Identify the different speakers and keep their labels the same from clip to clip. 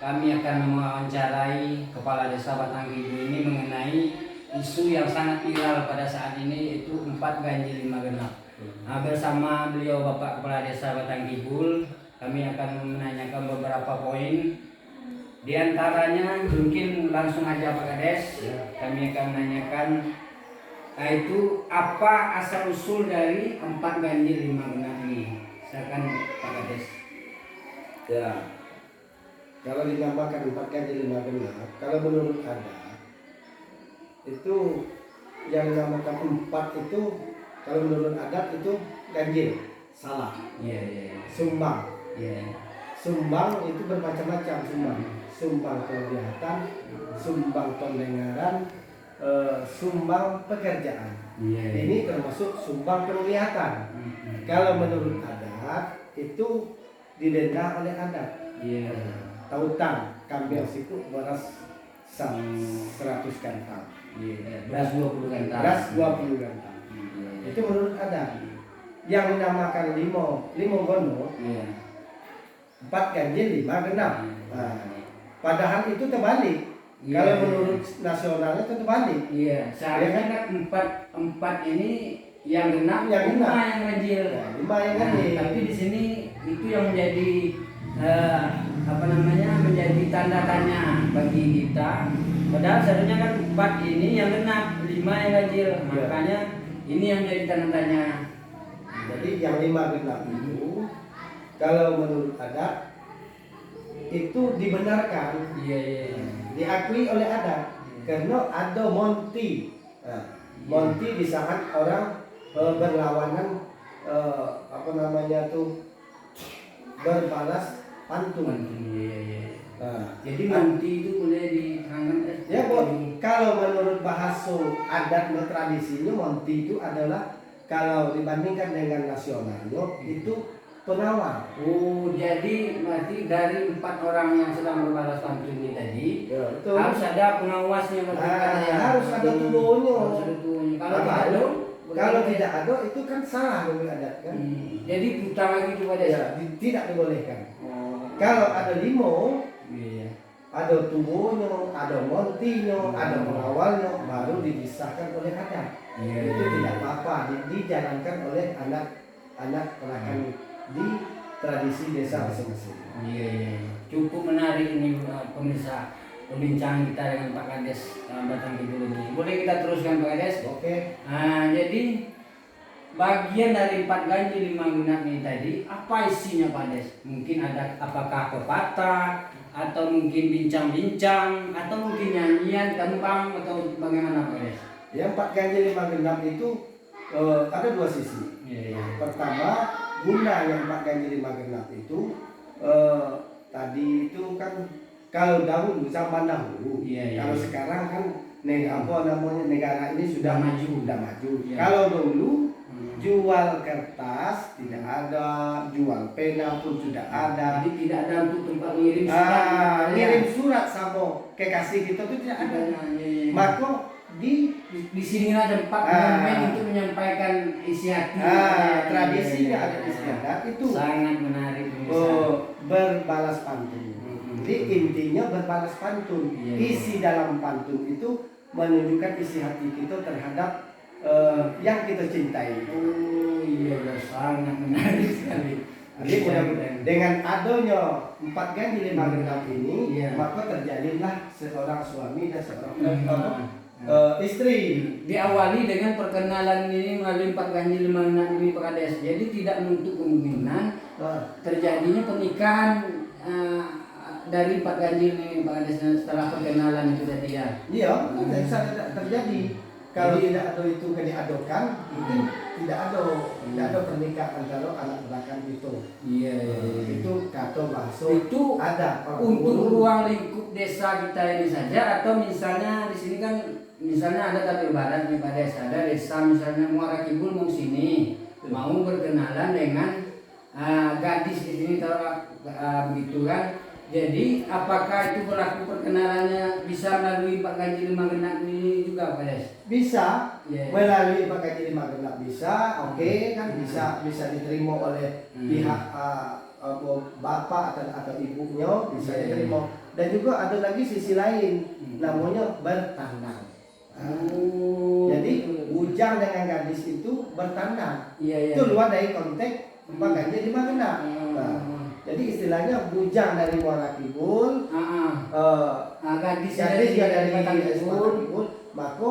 Speaker 1: Kami akan mewawancarai Kepala Desa Batang Kidul ini mengenai isu yang sangat viral pada saat ini, yaitu 4 ganjil 5 genap. Bersama beliau Bapak Kepala Desa Batang Kidul, kami akan menanyakan beberapa poin. Di antaranya mungkin langsung aja Pak Kades, kami akan menanyakan itu apa asal usul dari 4 ganjil 5 genap ini. Silakan Pak Kades.
Speaker 2: Ya, kalau dinamakan 4 ganjil 5 genap, kalau menurut adat itu yang dinamakan 4 itu, kalau menurut adat itu ganjil, salah. Sumbang. Sumbang itu bermacam-macam sumbang. Sumbang penglihatan, sumbang pendengaran, sumbang pekerjaan. Ini termasuk sumbang penglihatan. Kalau menurut adat itu didenda oleh adat. Tautan, kambing siku beras 100 kantang.
Speaker 1: Beras 20 kantang.
Speaker 2: Beras 20 kantang. Itu menurut adat. Yang dinamakan limo gono, 4 ganjil 5 genap. Padahal itu terbalik. Kalau menurut nasionalnya itu terbalik.
Speaker 1: Seharusnya kan 4 ini yang genap, yang 5 yang ganjil.
Speaker 2: 5 yang ganjil.
Speaker 1: Tapi di sini itu yang menjadi menjadi tanda tanya bagi kita. Padahal seharusnya kan 4 ini yang genap, 5 yang ganjil. Makanya ini yang jadi tanda tanya.
Speaker 2: Jadi yang 5 genap itu kalau menurut adat itu dibenarkan, diakui oleh adat, karena ada monti. Monti di saat orang berlawanan berbalas pantun.
Speaker 1: Jadi monti itu boleh diterangkan?
Speaker 2: Ya, kalau menurut bahasa adat dan tradisinya, monti itu adalah kalau dibandingkan dengan nasionalnya itu pengawal.
Speaker 1: Jadi berarti dari 4 orang yang sedang berbalas pantun ini tadi, harus ada pengawasnya.
Speaker 2: Harus ada tubuhnya. Kalau tidak ada itu kan salah menurut adat kan.
Speaker 1: Jadi putar lagi itu pada
Speaker 2: tidak dibolehkan. Kalau ada limo, ada tubuhnya, ada montinya, ada pengawalnya, baru dipisahkan oleh adat. Itu tidak apa-apa, dijalankan oleh anak ponakan di tradisi desa masing-masing.
Speaker 1: Cukup menarik ini pemirsa pembincangan kita dengan Pak Kades Batang Kidul ini. Boleh kita teruskan Pak Kades?
Speaker 2: Oke.
Speaker 1: Jadi bagian dari 4 ganjil 5 genap ini tadi, apa isinya Pak Kades? Mungkin ada apakah pepatah, atau mungkin bincang-bincang, atau mungkin nyanyian, tembang, atau bagaimana Pak Kades?
Speaker 2: Yang 4 ganjil 5 genap itu ada 2 sisi. Pertama, guna yang 4 ganjil 5 genap itu tadi itu kan kalau dahulu zaman dahulu. Kalau sekarang kan negara ini sudah maju. Kalau dulu jual kertas tidak ada, jual pena pun sudah ada.
Speaker 1: Jadi tidak ada untuk tempat ngirim surat.
Speaker 2: Ngirim surat sama kekasih kita itu tidak ada. Maka di
Speaker 1: sini ada 4 momen untuk menyampaikan isi hati.
Speaker 2: Tradisinya ada istiadat itu.
Speaker 1: Sangat menarik.
Speaker 2: Berbalas pantun. Jadi intinya berbalas pantun. Isi dalam pantun itu menunjukkan isi hati kita terhadap yang kita cintai.
Speaker 1: Sangat menarik sekali.
Speaker 2: Jadi dengan adanya 4 ganjil 5 genap ini, maka terjadilah seorang suami dan seorang istri.
Speaker 1: Diawali dengan perkenalan ini melalui 4 ganjil 5 genap ini Pak Kades. Jadi tidak menutup kemungkinan terjadinya pernikahan dari 4 ganjil ini Pak Kades setelah perkenalan itu tadi ya.
Speaker 2: Iya, bisa terjadi. Kalau tidak ada itu diadokan, mungkin tidak ada pernikahan antara anak belakang itu. Itu kata bahasa
Speaker 1: itu
Speaker 2: ada
Speaker 1: untuk ruang lingkup desa kita ini saja, atau misalnya di sini kan misalnya ada tabir barat nih Pak Desa, ada desa misalnya Muara Kibul mau sini mau berkenalan dengan gadis di sini begitu kan. Jadi apakah itu berlaku perkenalannya bisa melalui 4 ganjil 5 genap ini juga Pak Des?
Speaker 2: Bisa, melalui 4 ganjil 5 genap bisa, kan bisa diterima oleh pihak bapak atau ibunya bisa
Speaker 1: Iya, iya.
Speaker 2: diterima. Dan juga ada lagi sisi lain namanya bertandang. Jadi bujang dengan gadis itu bertandang.
Speaker 1: Iya, iya.
Speaker 2: Itu luar dari konteks empat ganjil lima genap. Nah, jadi istilahnya bujang dari Muara Kidul,
Speaker 1: Gadis
Speaker 2: gadis juga dari
Speaker 1: Batang
Speaker 2: Muara
Speaker 1: Kidul.
Speaker 2: Kidul, maka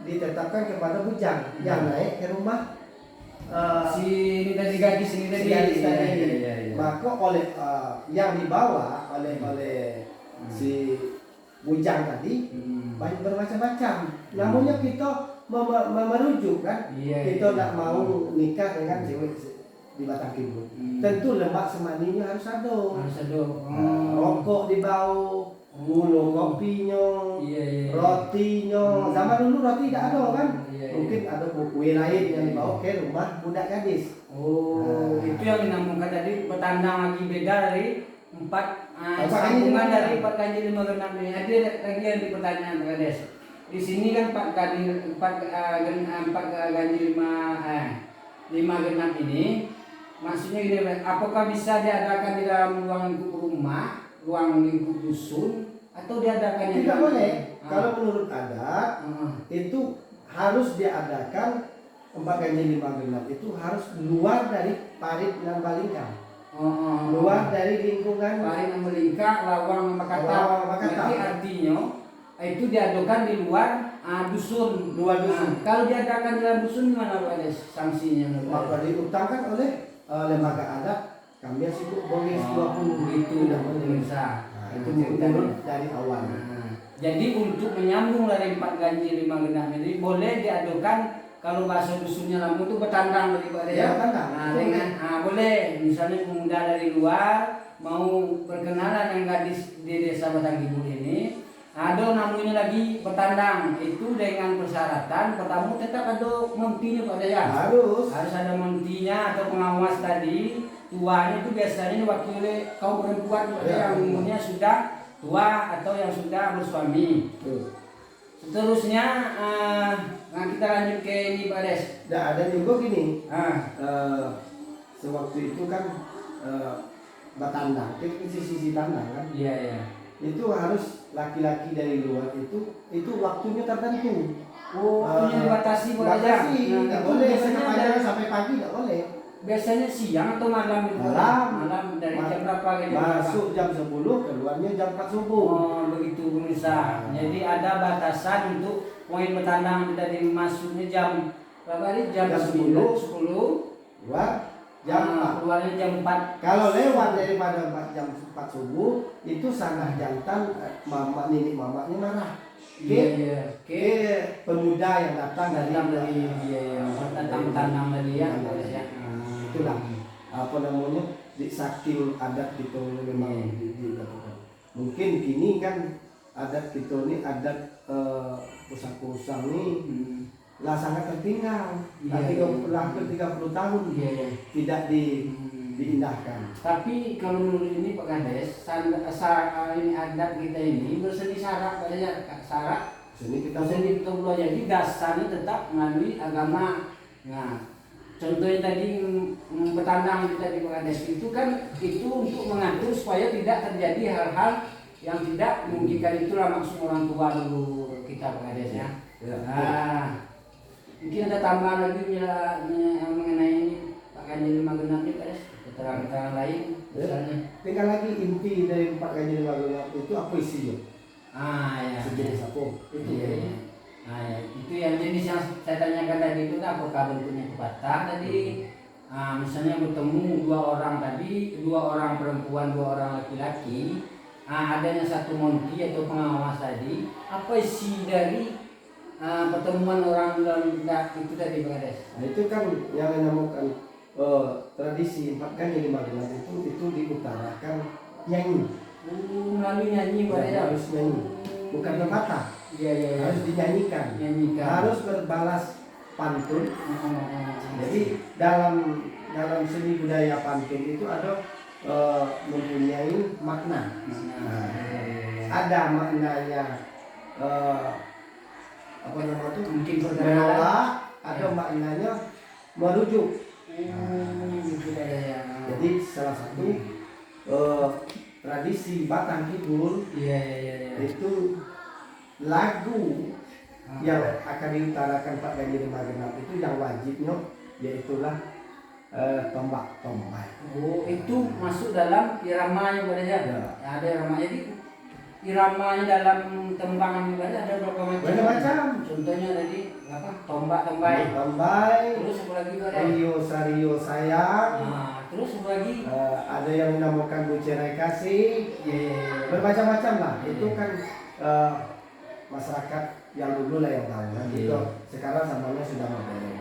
Speaker 2: ditetapkan kepada bujang yang naik ke rumah
Speaker 1: Si ini tadi gadis ini tadi.
Speaker 2: si gadis tadi.
Speaker 1: Iya, iya, iya.
Speaker 2: Maka oleh yang dibawa oleh si bujang tadi banyak bermacam-macam. Namanya kita merujuk kan,
Speaker 1: Iya,
Speaker 2: kita
Speaker 1: iya.
Speaker 2: nak mau nikah dengan cewek di Batang Kidul. Tentu lemak semaninya harus ada.
Speaker 1: Harus ada.
Speaker 2: Rokok dibawa, gula kopinya,
Speaker 1: Iya, iya.
Speaker 2: rotinya. Zaman dulu roti tidak ada kan?
Speaker 1: Iya, iya.
Speaker 2: Mungkin ada kue lain yang dibawa ke rumah budak gadis.
Speaker 1: Itu yang dinamakan tadi petandang lagi beda dari empat
Speaker 2: Empat
Speaker 1: sambungan
Speaker 2: ganjil.
Speaker 1: dari empat ganjil lima genap ini. Ada lagi yang di pertanyaan Pak Kades. Di sini kan empat ganjil lima genap ini. Maksudnya gini, apakah bisa diadakan di dalam ruang lingkup rumah, ruang lingkup dusun, atau diadakan yang
Speaker 2: Tidak boleh.
Speaker 1: Ah.
Speaker 2: Kalau menurut adat itu harus diadakan empat ganjil lima genap itu harus luar dari parit dan balingkang. Luar dari lingkungan
Speaker 1: parit yang melingkar, lawang Makata.
Speaker 2: Lawang Makata.
Speaker 1: Jadi artinya itu diadakan di luar dusun.
Speaker 2: Luar dusun.
Speaker 1: Kalau diadakan di dalam dusun gimana Pak Ades sanksinya?
Speaker 2: maka diutamakan oleh lembaga adat. Kami sibuk bongis 20
Speaker 1: itu
Speaker 2: tidak
Speaker 1: udah
Speaker 2: boleh.
Speaker 1: bisa.
Speaker 2: Nah, itu menurut dari awal.
Speaker 1: Jadi untuk menyambung dari empat ganjil lima genap ini boleh diadukan kalau bahasa dusunnya lamu itu bertandang dari Pak Ades.
Speaker 2: Ya, bertandang.
Speaker 1: Nah, dengan boleh misalnya pemuda dari luar mau berkenalan dengan gadis di desa Batang Kidul ini. Ada namanya lagi bertandang itu dengan persyaratan pertama tetap ada mentinya Pak Ades.
Speaker 2: Harus
Speaker 1: Ada mentinya atau pengawas tadi. Tuanya itu biasanya diwakili kaum perempuan
Speaker 2: Ya,
Speaker 1: yang umurnya sudah tua atau yang sudah bersuami. Seterusnya kita lanjut ke ini Pak Des.
Speaker 2: Dan ada juga gini. Sewaktu itu kan bertandang, itu sisi tandang kan.
Speaker 1: Iya, iya.
Speaker 2: Itu harus laki-laki dari luar itu waktunya tertentu.
Speaker 1: Waktunya dibatasi Pak Des.
Speaker 2: Batasi, nggak
Speaker 1: itu
Speaker 2: boleh
Speaker 1: biasanya
Speaker 2: sepanjang sampai pagi nggak boleh.
Speaker 1: biasanya siang atau malam itu? Malam dari jam berapa ke jam berapa?
Speaker 2: Masuk jam 10, keluarnya jam 4 subuh.
Speaker 1: Oh, begitu pemirsa. Jadi ada batasan untuk poin bertandang dari masuknya jam berapa tadi? Jam 10.
Speaker 2: Keluar jam 4.
Speaker 1: Keluarnya jam 4.
Speaker 2: Kalau lewat daripada jam 4 subuh, itu sangat jantan mama nenek mamanya marah.
Speaker 1: Iya.
Speaker 2: Ke pemuda yang datang dari
Speaker 1: Datang tanam dari ya.
Speaker 2: Itulah apa namanya di saking adat kita memang dilakukan. Mungkin kini kan adat kita ini adat pusat-pusat nih lah sangat tertinggal. Hampir 30 tahun tidak diindahkan.
Speaker 1: Tapi kalau menurut ini Pak Kades, ini adat kita ini berseni syarat pada syarat.
Speaker 2: Sini kita
Speaker 1: Berseni kita belajar jadi dasarnya tetap melalui agama. Nah, contohnya tadi petandang itu tadi Pak Kades itu kan itu untuk mengatur supaya tidak terjadi hal-hal yang tidak memungkinkan, itulah maksud orang tua dulu kita Pak Kades ya. Mungkin ada tambahan lagi yang mengenai ini Pak Ganjil lima genap ini Pak Kades, keterangan lain misalnya.
Speaker 2: Tinggal lagi inti dari 4 ganjil lima genap itu apa isinya?
Speaker 1: Ya.
Speaker 2: Sejenis apa? Itu.
Speaker 1: Ya. Itu yang jenis yang saya tanyakan tadi itu kan apakah bentuknya kepatah tadi. Misalnya bertemu dua orang tadi, 2 orang perempuan, 2 orang laki-laki. Adanya satu monti atau pengawas tadi. Apa isi dari pertemuan orang dalam itu tadi Pak Kades?
Speaker 2: Nah, itu kan yang dinamakan tradisi 4 ganjil lima genap itu diutarakan nyanyi.
Speaker 1: Melalui nyanyi Pak Kades.
Speaker 2: Harus nyanyi, bukan berkata.
Speaker 1: Iya.
Speaker 2: Harus dinyanyikan. Harus berbalas pantun. Jadi dalam seni budaya pantun itu ada mempunyai makna. Ada maknanya apa namanya itu?
Speaker 1: Mungkin
Speaker 2: Menolak, ada maknanya merujuk.
Speaker 1: Gitu ya.
Speaker 2: Jadi salah satu tradisi Batang Kidul
Speaker 1: Iya iya iya.
Speaker 2: itu lagu yang akan diutarakan Pak Ganjar Magenap itu yang wajibnya yaitulah tombak tombay.
Speaker 1: Oh, itu masuk dalam iramanya Pak ya?
Speaker 2: Ya.
Speaker 1: Ada iramanya. Jadi iramanya dalam tembangan juga ada berapa macam?
Speaker 2: Banyak macam.
Speaker 1: Contohnya tadi apa? Tombak tombay.
Speaker 2: Tombay,
Speaker 1: Terus apa lagi Pak?
Speaker 2: Rio Sario sayang.
Speaker 1: Nah, terus apa lagi?
Speaker 2: Ada yang dinamakan Bucerai kasih.
Speaker 1: Iya iya iya.
Speaker 2: Bermacam-macam lah. Itu kan masyarakat yang dulu lah yang tahu. Nah, gitu. Sekarang zamannya sudah modern.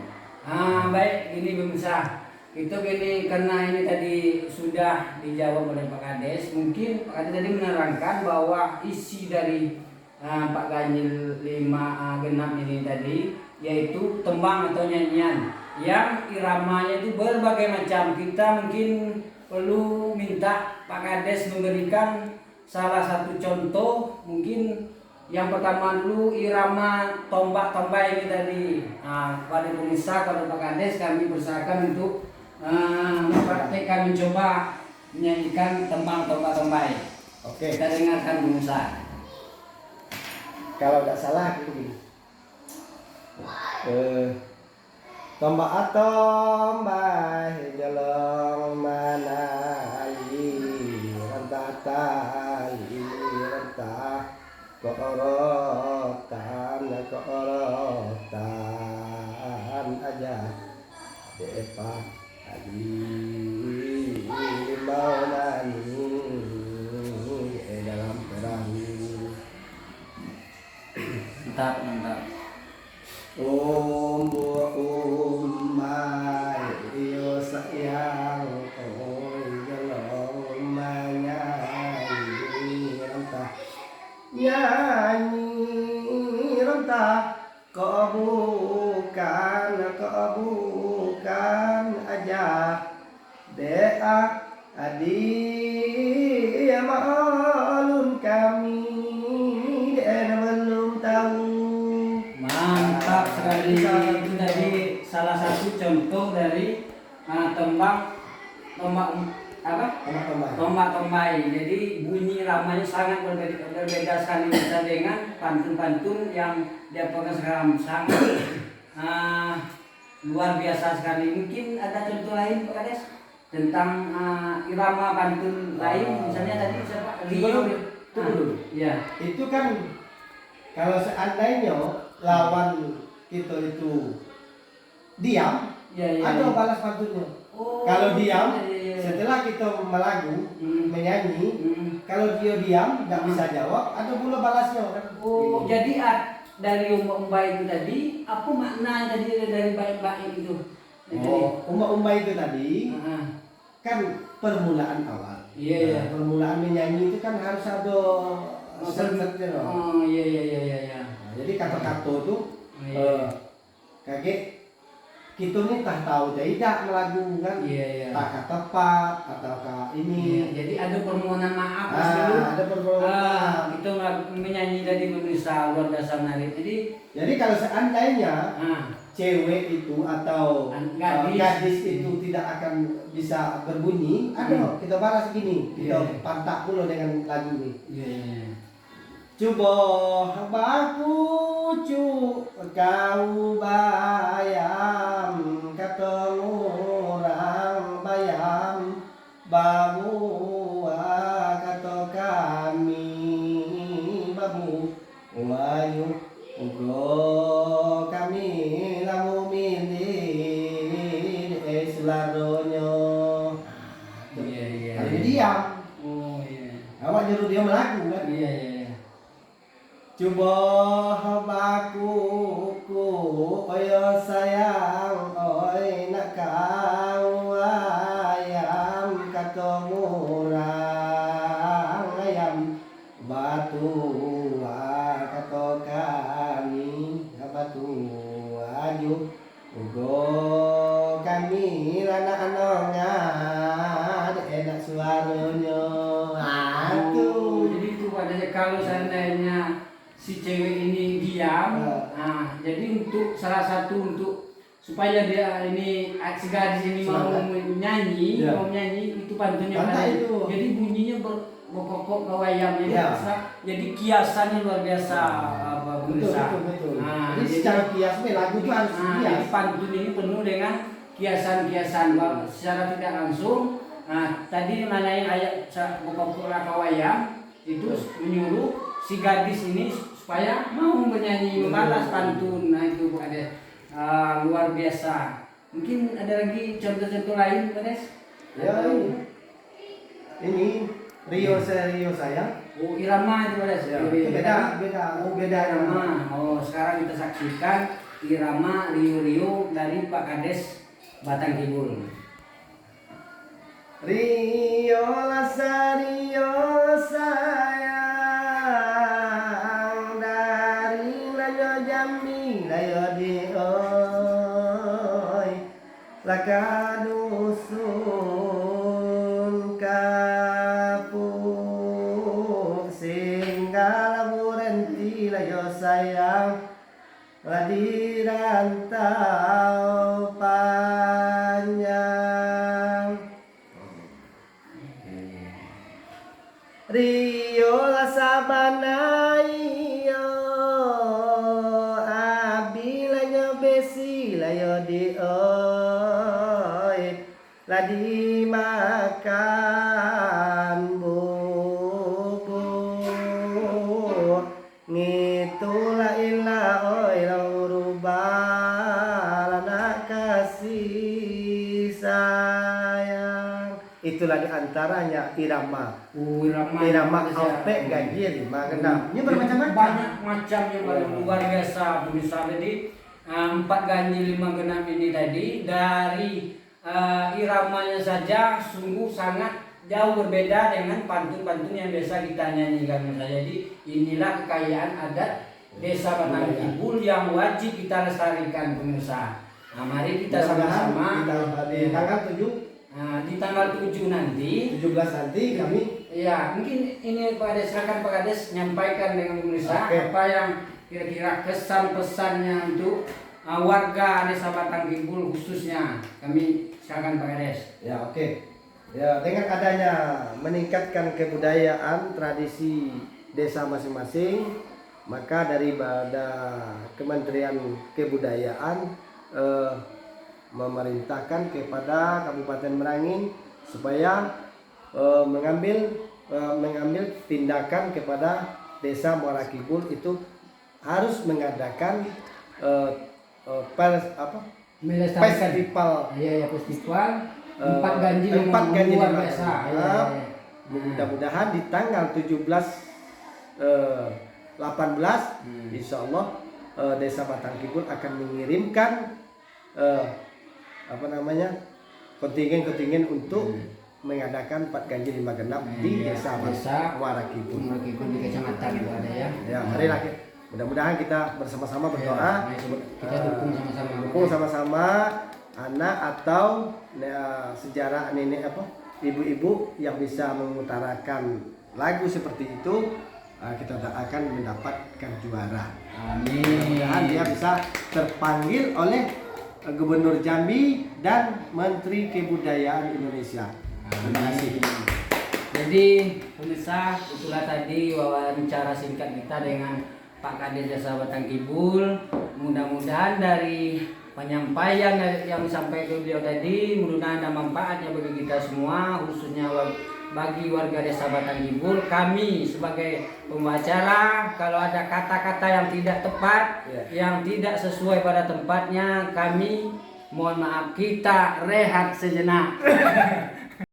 Speaker 1: Baik, ini pemirsa. Itu gini karena ini tadi sudah dijawab oleh Pak Kades. Mungkin Pak Kades tadi menerangkan bahwa isi dari Pak Ganjil 5 genap ini tadi yaitu tembang atau nyanyian yang iramanya itu berbagai macam. Kita mungkin perlu minta Pak Kades memberikan salah satu contoh. Mungkin yang pertama dulu irama tombak tombay ini tadi. Pada pemirsa, kalau Pak Kades kami persilakan untuk mempraktekkan mencoba menyanyikan tembang tombak tombay.
Speaker 2: Oke.
Speaker 1: Kita dengarkan pemirsa.
Speaker 2: Kalau tidak salah begini. Tombak tombay jalong manali rentah tali rentah koorotan aja depa adi mau nani dalam perang.
Speaker 1: Mantap, mantap.
Speaker 2: Umay iyo sayang oi jalong manyanyi rentah nyanyi rentah kau bukan aja dea adi maklum kami dea belum tahu.
Speaker 1: Mantap sekali. Itu tadi salah satu contoh dari tembang tombak apa? Tombak tombay. Jadi bunyi ramanya sangat berbeda sekali dengan pantun-pantun yang diapakan sekarang sangat luar biasa sekali. Mungkin ada contoh lain Pak Kades tentang irama pantun lain, misalnya tadi siapa? Rio. Iya.
Speaker 2: Itu kan kalau seandainya lawan kita itu diam,
Speaker 1: Ya,
Speaker 2: ada balas pantunnya.
Speaker 1: Oh,
Speaker 2: Kalau diam,
Speaker 1: ya.
Speaker 2: setelah kita melagu, menyanyi, kalau dia diam nggak bisa jawab, ada pula balasnya kan.
Speaker 1: Oh, jadi dari umba itu tadi, apa makna tadi dari baik-baik itu?
Speaker 2: Umba itu tadi kan permulaan awal.
Speaker 1: Iya, iya.
Speaker 2: Permulaan menyanyi itu kan harus ada set-setnya.
Speaker 1: Oh, iya.
Speaker 2: Jadi kata-kata itu kaget kita nih tak tahu tidak melagu kan.
Speaker 1: Iya.
Speaker 2: Tak tepat ataukah ini.
Speaker 1: Iya, jadi ada permohonan maaf dulu.
Speaker 2: Ada permohonan.
Speaker 1: Itu menyanyi tadi pemirsa luar biasa menarik.
Speaker 2: Jadi kalau seandainya cewek itu atau gadis itu tidak akan bisa berbunyi, kita balas gini, kita pantak dulu dengan lagu ini.
Speaker 1: Iya.
Speaker 2: Coba baku kau bayam ketemu orang bayam babu kata kami babu wayu ugo kami lamu milih selaronyo.
Speaker 1: Iya.
Speaker 2: Kalau diam,
Speaker 1: Oh iya.
Speaker 2: awak nyuruh dia melaku kan?
Speaker 1: Iya.
Speaker 2: Coba baku oyo sayang oi nak kau ayam kata murang ayam batu kata kami batu aju ugo kami lana anongan enak suaranya.
Speaker 1: Jadi itu padanya kalau seandainya si cewek ini diam, jadi untuk salah satu untuk supaya dia ini si gadis ini mau nyanyi,
Speaker 2: Ya.
Speaker 1: mau nyanyi itu pantunnya
Speaker 2: Mantap
Speaker 1: ada.
Speaker 2: itu.
Speaker 1: Jadi bunyinya berpokok kawayam jadi
Speaker 2: Ya.
Speaker 1: jadi kiasannya luar biasa
Speaker 2: Betul,
Speaker 1: pemirsa.
Speaker 2: betul.
Speaker 1: Nah,
Speaker 2: Jadi secara kiasnya lagu itu harus
Speaker 1: jadi
Speaker 2: kias.
Speaker 1: pantun ini penuh dengan kiasan-kiasan secara tidak langsung. Nah, tadi mengenai ayat pokok kawayam itu menyuruh si gadis ini supaya mau bernyanyi membalas pantun. Nah itu Bu Kades. Luar biasa. Mungkin ada lagi contoh-contoh lain Pak Kades?
Speaker 2: Ya, ini Rio saya.
Speaker 1: Oh irama itu Pak Kades.
Speaker 2: Ya, itu beda. Oh, beda
Speaker 1: Irama. Oh sekarang kita saksikan irama Rio dari Pak Kades Batang Kibul.
Speaker 2: Rio sayang dari layo Jambi layo di oi laka dusun kapuk singgala berhenti layo sayang di rantau panjang Rio sabana iyo abilanya besi layo di oi la dimakan bubur ngitulah ilah oi laurubah anak kasih sayang itulah diantaranya irama irama Alpek Ganjil Magenam. Ini bermacam-macam.
Speaker 1: Banyak macam yang luar biasa pemirsa. Jadi 4 ganjil 5 genap ini tadi dari iramanya saja sungguh sangat jauh berbeda dengan pantun-pantun yang biasa kita nyanyikan. Jadi inilah kekayaan adat Desa Batang Kibul yang wajib kita lestarikan pemirsa. Nah, mari kita sama-sama
Speaker 2: di tanggal 7
Speaker 1: di tanggal 7 nanti
Speaker 2: 17 nanti kami
Speaker 1: ya mungkin ini Pak Kades, silakan Pak Kades nyampaikan dengan pemirsa apa yang kira-kira kesan pesannya untuk warga Desa Batang Kibul khususnya. Kami silakan Pak Kades.
Speaker 2: ya oke. Ya dengan adanya meningkatkan kebudayaan tradisi desa masing-masing maka daripada Kementerian Kebudayaan memerintahkan kepada Kabupaten Merangin supaya mengambil tindakan kepada Desa Muara Kibul itu harus mengadakan festival
Speaker 1: Festival 4 ganjil yang
Speaker 2: 4 ganjil
Speaker 1: luar
Speaker 2: lima
Speaker 1: biasa.
Speaker 2: genap. Mudah-mudahan di tanggal 18 insya Allah Desa Batang Kibul akan mengirimkan kontingen-kontingen untuk mengadakan 4 ganjil 5 genap di Desa Muara Kibul.
Speaker 1: Muara Kibul di kecamatan itu ada ya.
Speaker 2: Ya, marilah mudah-mudahan kita bersama-sama berdoa.
Speaker 1: Kita dukung sama-sama.
Speaker 2: Dukung sama-sama anak atau sejarah nenek ibu-ibu yang bisa mengutarakan lagu seperti itu. Kita akan mendapatkan juara.
Speaker 1: Amin.
Speaker 2: Mudah-mudahan dia bisa terpanggil oleh Gubernur Jambi dan Menteri Kebudayaan Indonesia. Terima kasih.
Speaker 1: Jadi pemirsa itulah tadi wawancara singkat kita dengan Pak Kades Desa Batang Kibul. Mudah-mudahan dari penyampaian yang disampaikan beliau tadi mudah-mudahan ada manfaatnya bagi kita semua khususnya bagi warga Desa Batang Kibul. Kami sebagai pembicara kalau ada kata-kata yang tidak tepat, yang tidak sesuai pada tempatnya, kami mohon maaf kita rehat sejenak.